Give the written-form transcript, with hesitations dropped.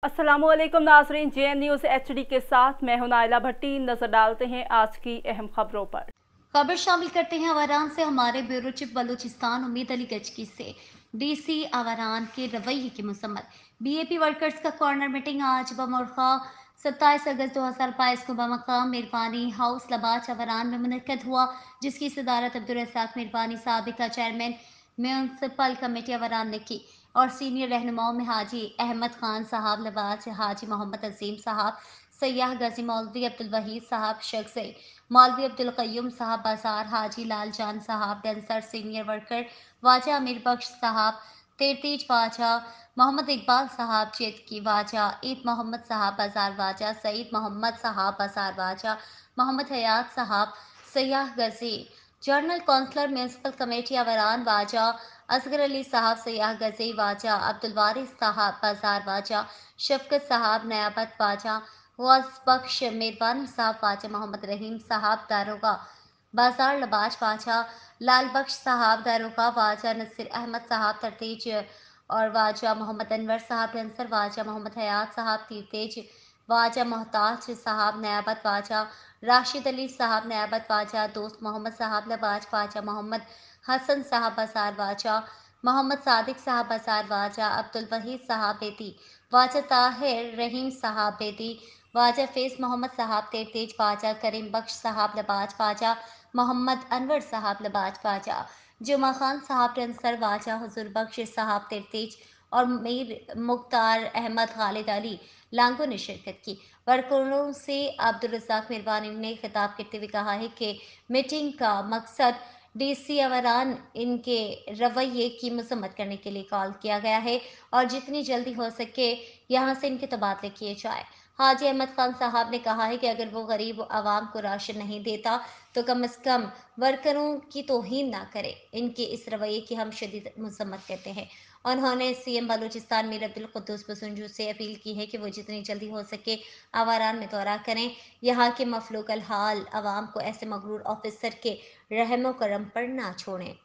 अस्सलाम वालेकुम नाज़रीन, JN न्यूज़ HD के साथ मैं हूं नाइला भट्टी। नजर डालते हैं आज की अहम खबरों पर। खबर शामिल करते हैं आवारान से हमारे ब्यूरो चीफ बलूचिस्तान उम्मीद अली गचकी से। डीसी आवारान के रवैये की मसम्मत। बीएपी वर्कर्स का कॉर्नर मीटिंग आज बमौखा 27 अगस्त 2022 को बमकाम मिरवानी हाउस लबाच आवारान में मुनक्कद हुआ, जिसकी सदारत अब्दुल रज़ाक मिरवानी साबिका चेयरमैन म्यूनसिपल कमेटी आवारान ने की और सीनियर रहनुमाओं में हाजी अहमद खान साहब लबाच, हाजी मोहम्मद अजीम साहब, सयाह गजी, मौलवी अब्दुल वहीद साहब शख्स, मौलवी अब्दुल कय्यूम साहब बाजार, हाजी लाल जान साहब डेंसर, सीनियर वर्कर वाजा अमीर बख्श साहब तेरतीज वाजा, मोहम्मद इकबाल साहब चेतकी वाजा, ईद मोहम्मद साहब बाजार वाजा, सईद मोहम्मद साहब बाजार वाजा, Mohammad Hayat Sahab Siyah Gazi, general councillor municipal committee Awaran वाजा, असगर अली साहब सयाह गजी वाजा, अब्दुल वारिस साहब बाजार वाजा, शफकत साहब नयाबत वाजा, गौस बख्श मेरवानी साहब वाजा, मोहम्मद रहीम साहब दारोगा बाजार लबाज वाजा, लाल बख्श साहब दारोगा वाजा, नसीर अहमद साहब तरतीज और वाजा, मोहम्मद अनवर साहब डेंसर वाजा, मोहम्मद हयात साहब तीरतेज वाजा, मोहताज साहब नयाबत वाजा, राशिद अली साहब नयाबत वाजा, दोस्त मोहम्मद साहब लबाज वाजा, मोहम्मद हसन साहब बाजार वाजा, मोहम्मद सादिक साहब बाजार वाजा, अब्दुल वहीद साहब बेती वाजा, ताहिर रहीम साहब बेती वाजा, फैज मोहम्मद साहब तेज वाजा, करीम बख्श साहब लबाज वाजा, मोहम्मद अनवर साहब लबाज वाजा, जुमा खान साहब डेंसर वाजा, हुजूर बख्श साहब तेज और मीर मुख्तार अहमद खालिद अली लांगो ने शिरकत की। वर्करों से अब्दुल रज़ाक मिरवानी ने खिताब करते हुए कहा है कि मीटिंग का मकसद डीसी आवारान इनके रवैये की मसम्मत करने के लिए कॉल किया गया है और जितनी जल्दी हो सके यहाँ से इनके तबादले किए जाए। हाजी अहमद खान साहब ने कहा है कि अगर वो गरीब आवाम को राशन नहीं देता तो कम अज़ कम वर्करों की तौहीन ना करे। इनके इस रवैये की हम शदीद मसम्मत करते हैं। उन्होंने सीएम बलूचिस्तान मीर अब्दुल कुद्दूस बसुंजू से अपील की है कि वो जितनी जल्दी हो सके आवारान में दौरा करें, यहाँ के मफलूकल हाल आवाम को ऐसे मगरूर ऑफिसर के रहमो करम पर ना छोड़ें।